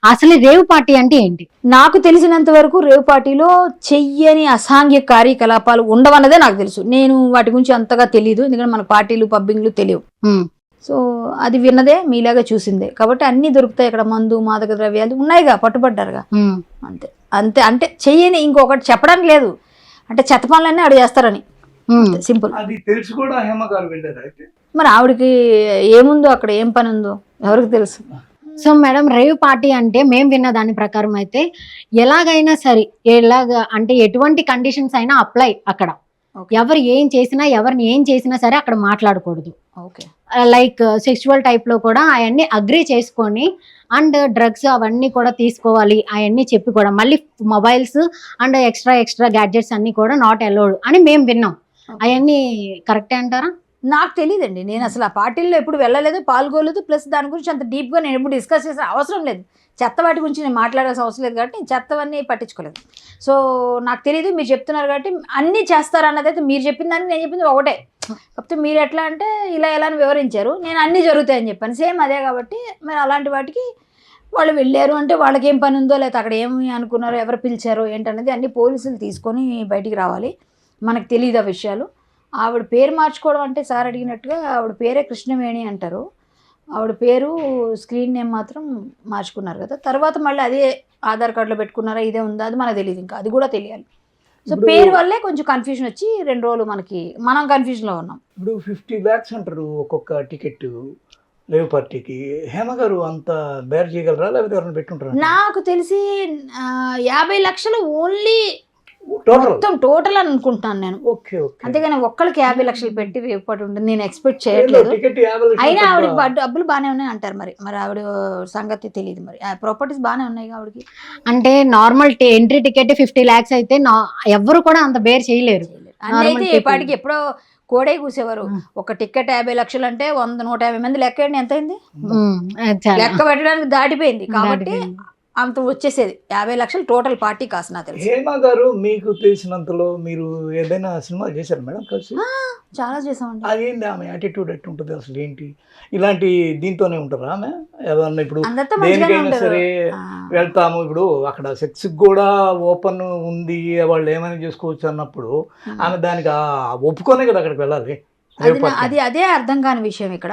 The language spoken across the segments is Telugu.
అసలు రేవ్ పార్టీ అంటే ఏంటి? నాకు తెలిసినంత వరకు రేవ్ పార్టీలో చెయ్యని అసాంఘిక కార్యకలాపాలు ఉండవన్నదే నాకు తెలుసు. నేను వాటి గురించి అంతగా తెలియదు, ఎందుకంటే మన పార్టీలు పబ్బింగ్లు తెలియవు. సో అది విన్నదే, మీలాగా చూసిందే. కాబట్టి అన్ని దొరుకుతాయి ఇక్కడ, మందు మాదక ద్రవ్యాలు ఉన్నాయిగా, పట్టుబడ్డారుగా, అంతే అంతే. అంటే చెయ్యని ఇంకొకటి చెప్పడానికి లేదు, అంటే చెత్త పనులన్నీ ఆవిడ చేస్తారని, సింపుల్. అది తెలిసి కూడా హేమ గారు వెళ్ళారు అయితే. మరి ఆవిడకి ఏముందో అక్కడ, ఏం పని ఉందో ఎవరికి తెలుసు. సో మేడం, రేవ్ పార్టీ అంటే మేము విన్న దాని ప్రకారం అయితే ఎలాగైనా సరే, అంటే ఎటువంటి కండిషన్స్ అయినా అప్లై అక్కడ. ఎవరు ఏం చేసినా, ఎవరిని ఏం చేసినా సరే అక్కడ మాట్లాడకూడదు. ఓకే, లైక్ సెక్షువల్ టైప్ లో కూడా అవన్నీ అగ్రి చేసుకొని, అండ్ డ్రగ్స్ అవన్నీ కూడా తీసుకోవాలి అవన్నీ చెప్పి కూడా, మళ్ళీ మొబైల్స్ అండ్ ఎక్స్ట్రా గ్యాడ్జెట్స్ అన్ని కూడా నాట్ అలౌడ్ అని మేము విన్నాం. అవన్నీ కరెక్టే అంటారా? నాకు తెలియదండి, నేను అసలు ఆ పార్టీల్లో ఎప్పుడు వెళ్ళలేదు, పాల్గొలేదు. ప్లస్ దాని గురించి అంత డీప్గా నేను ఎప్పుడు డిస్కస్ చేసిన అవసరం లేదు. చెత్త వాటి గురించి నేను మాట్లాడాల్సిన అవసరం లేదు కాబట్టి నేను చెత్తవన్నీ పట్టించుకోలేదు. సో నాకు తెలియదు, మీరు చెప్తున్నారు కాబట్టి అన్నీ చేస్తారన్నది అయితే మీరు చెప్పిన దానికి నేను చెప్పింది ఒకటే. కాకపోతే మీరు ఎట్లా అంటే ఇలా ఎలా అని వివరించారు, నేను అన్నీ జరుగుతాయని చెప్పాను, సేమ్ అదే. కాబట్టి మరి అలాంటి వాటికి వాళ్ళు వెళ్ళారు అంటే వాళ్ళకి ఏం పని ఉందో, లేకపోతే అక్కడ ఏమి అనుకున్నారో, ఎవరు పిలిచారో ఏంటనేది అన్ని పోలీసులు తీసుకొని బయటికి రావాలి. మనకు తెలియదు ఆ విషయాలు. ఆవిడ పేరు మార్చుకోవడం అంటే సార్ అడిగినట్టుగా ఆవిడ పేరే కృష్ణవేణి అంటారు, ఆవిడ పేరు స్క్రీన్ నేమ్ మాత్రం మార్చుకున్నారు కదా. తర్వాత మళ్ళీ అదే ఆధార్ కార్డులో పెట్టుకున్నారా, ఇదే ఉందా, అది మనకు తెలియదు, ఇంకా అది కూడా తెలియాలి. సో పేరు వల్లే కొంచెం కన్ఫ్యూజన్ వచ్చి 2 రోజులు మనం కన్ఫ్యూజన్లో ఉన్నాం. ఇప్పుడు 50 lakhs అంటారు ఒక్కొక్క టికెట్ రేవ్ పార్టీకి. హేమ గారు అంత బేర్ చేయగలరా, లేకపోతే ఎవరైనా పెట్టుంటారా? నాకు తెలిసి 50 లక్షలు ఓన్లీ టోటల్ మొత్తం టోటల్ అని అనుకుంటున్నాను నేను. Okay okay. అంతేగాని ఒక్కళ్ళకి 50 లక్షలు పెట్టి రేపటి ఉంటుంది నేను ఎక్స్పెక్ట్ చేయట్లేదు. టికెట్ 50 లక్షలు అయినా ఆవిడకి డబ్బులు బాగానే ఉన్నాయి అంటారు, మరి ఆవిడ సంగతి తెలియదు. మరి ప్రాపర్టీస్ బాగానే ఉన్నాయి ఆవిడకి. అంటే నార్మల్ ఎంట్రీ టికెట్ 50 lakhs అయితే ఎవరు కూడా అంత బేర్ చేయలేరు. అయితే ఏ పాటికి ఎప్పుడో కోడే కూసేవారు. ఒక టికెట్ 50 లక్షలు అంటే 100-150 మంది లెక్క ఎంత అయింది, లెక్క పెట్టడానికి దాటిపోయింది. కాబట్టి అంత వచ్చేసేది 50 లక్షలు టోటల్ పార్టీ కాస్ట్ నాకు తెలిసి. హేమ గారు మీకు తెలిసినంతలో మీరు ఏదైనా సినిమాలు చేశారు మేడం కలిసి? చాలా చేసామండి. అదేంటి ఆమె యాటిట్యూడ్ ఎట్టు ఉంటుంది అసలు, ఏంటి ఇలాంటి దీంతోనే ఉంటారా ఆమె? ఏమన్నా ఇప్పుడు దేనికైనా సరే వెళ్తాము, ఇప్పుడు అక్కడ సెక్స్ కూడా ఓపెన్ ఉంది, వాళ్ళు ఏమైనా చేసుకోవచ్చు అన్నప్పుడు ఆమె దానికి ఒప్పుకోనే కదా అక్కడికి వెళ్ళాలి. అదే అర్థం కాని విషయం ఇక్కడ.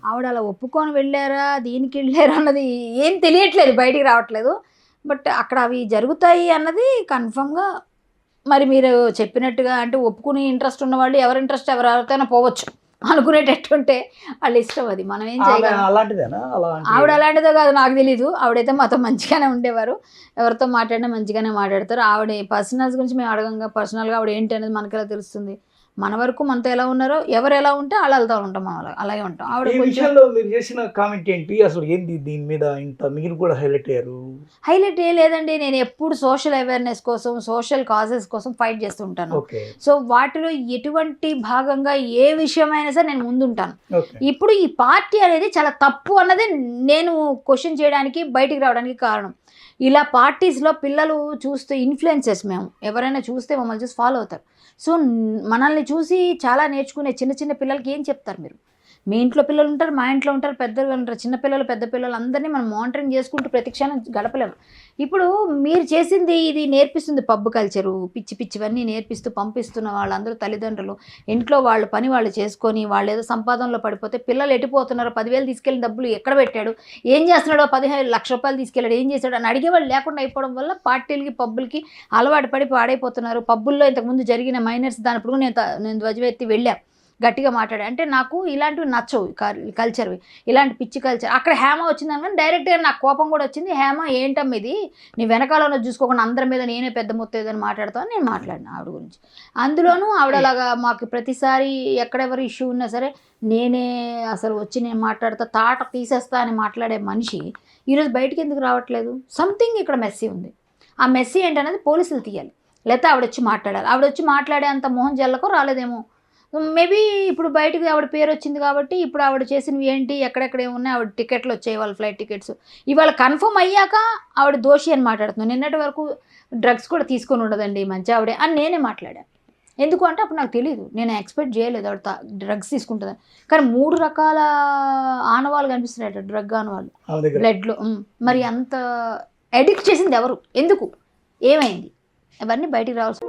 ఆవిడ అలా ఒప్పుకొని వెళ్ళారా, దీనికి వెళ్ళారా అన్నది ఏం తెలియట్లేదు, బయటికి రావట్లేదు. బట్ అక్కడ అవి జరుగుతాయి అన్నది కన్ఫర్మ్గా. మరి మీరు చెప్పినట్టుగా అంటే ఒప్పుకుని ఇంట్రెస్ట్ ఉన్న వాళ్ళు ఎవరి ఇంట్రెస్ట్ ఎవరికైనా పోవచ్చు అనుకునేటట్టుంటే వాళ్ళ ఇష్టం, అది మనం ఏం చేయగలం. ఆవిడ అలాంటిదో కాదు నాకు తెలీదు. ఆవిడైతే మాతో మంచిగానే ఉండేవారు, ఎవరితో మాట్లాడినా మంచిగానే మాట్లాడతారు. ఆవిడ పర్సనల్స్ గురించి మేము అడగంగా, పర్సనల్గా ఆవిడ ఏంటి అనేది మనకెలా తెలుస్తుంది. మన వరకు మనతో ఎలా ఉన్నారో, ఎవరు ఎలా ఉంటే వాళ్ళు వెళ్తూ ఉంటాం, మనం అలాగే ఉంటాం. ఆవిడ విషయంలో మీరు చేసిన కామెంట్ ఏంటి అసలు, ఏంటి దీని మీద ఇంత మీరు కూడా హైలైట్ అయ్యారు? హైలైట్ ఏ లేదండి, నేను ఎప్పుడు సోషల్ అవేర్నెస్ కోసం, సోషల్ కాజెస్ కోసం ఫైట్ చేస్తూ ఉంటాను. సో వాటిలో ఎటువంటి భాగంగా ఏ విషయమైనా సరే నేను ముందుంటాను. ఇప్పుడు ఈ పార్టీ అనేది చాలా తప్పు అన్నది నేను క్వశ్చన్ చేయడానికి, బయటికి రావడానికి కారణం. ఇలా పార్టీస్లో పిల్లలు చూస్తే ఇన్ఫ్లుయెన్సెస్, మేము ఎవరైనా చూస్తే మమ్మల్ని చూసి ఫాలో అవుతారు. సో మనల్ని చూసి చాలా నేర్చుకునే చిన్న పిల్లలకి ఏం చెప్తారు మీరు? మీ ఇంట్లో పిల్లలు ఉంటారు, మా ఇంట్లో ఉంటారు, పెద్దలు ఉంటారు, చిన్నపిల్లలు పెద్ద పిల్లలు అందరినీ మనం మానిటరింగ్ చేసుకుంటూ ప్రతిక్షణం గడపలేము. ఇప్పుడు మీరు చేసింది ఇది నేర్పిస్తుంది పబ్ కల్చరు, పిచ్చివన్నీ నేర్పిస్తూ పంపిస్తున్న వాళ్ళందరూ తల్లిదండ్రులు ఇంట్లో వాళ్ళ పని వాళ్ళు చేసుకొని, వాళ్ళు ఏదో సంపాదనలో పడిపోతే పిల్లలు ఎట్టిపోతున్నారు, 10,000 తీసుకెళ్ళిన డబ్బులు ఎక్కడ పెట్టాడు, ఏం చేస్తున్నాడో, 15 లక్ష రూపాయలు తీసుకెళ్ళాడు, ఏం చేశాడు అని అడిగేవాళ్ళు లేకుండా అయిపోవడం వల్ల పార్టీలకి పబ్బులకి అలవాటు పడి పాడైపోతున్నారు. పబ్బుల్లో ఇంతకుముందు జరిగిన మైనర్స్ దానిప్పుడు నేను ధ్వజమెత్తి వెళ్ళాను, గట్టిగా మాట్లాడే. అంటే నాకు ఇలాంటివి నచ్చవు, కల్చర్వి, ఇలాంటి పిచ్చి కల్చర్. అక్కడ హేమ వచ్చిందని కానీ డైరెక్ట్గా నాకు కోపం కూడా వచ్చింది. హేమ ఏంటమ్మ ఇది, నీ వెనకాలలో చూసుకోకుండా అందరి మీద నేనే పెద్ద మొత్తం ఏదని మాట్లాడతాను, నేను మాట్లాడిన ఆవిడ గురించి. అందులోనూ ఆవిడలాగా మాకు ప్రతిసారి ఎక్కడెవరు ఇష్యూ ఉన్నా సరే నేనే అసలు వచ్చి నేను మాట్లాడతా, తాట తీసేస్తా అని మాట్లాడే మనిషి ఈరోజు బయటికి ఎందుకు రావట్లేదు? సంథింగ్ ఇక్కడ మెస్సీ ఉంది. ఆ మెస్సీ ఏంటనేది పోలీసులు తీయాలి, లేకపోతే ఆవిడ వచ్చి మాట్లాడాలి. ఆవిడ వచ్చి మాట్లాడే అంత మోహన్ జల్లకో రాలేదేమో. మేబీ ఇప్పుడు బయటకు ఆవిడ పేరు వచ్చింది కాబట్టి ఇప్పుడు ఆవిడ చేసినవి ఏంటి, ఎక్కడెక్కడ ఏమున్నాయి, ఆవిడ టికెట్లు వచ్చాయి, వాళ్ళ ఫ్లైట్ టికెట్స్ ఇవాళ కన్ఫర్మ్ అయ్యాక ఆవిడ దోషి అని మాట్లాడుతున్నాను. నిన్నటి వరకు డ్రగ్స్ కూడా తీసుకొని ఉండదండి మంచి ఆవిడే అని నేనే మాట్లాడాను. ఎందుకు అంటే అప్పుడు నాకు తెలియదు, నేను ఎక్స్పెక్ట్ చేయలేదు ఆవిడ డ్రగ్స్ తీసుకుంటుందని. కానీ 3 రకాల ఆనవాళ్ళు కనిపిస్తున్నాయట, డ్రగ్ ఆనవాళ్ళు బ్లడ్లో. మరి అంత అడిక్ట్ చేసింది ఎవరు, ఎందుకు, ఏమైంది, అవన్నీ బయటికి రావాల్సి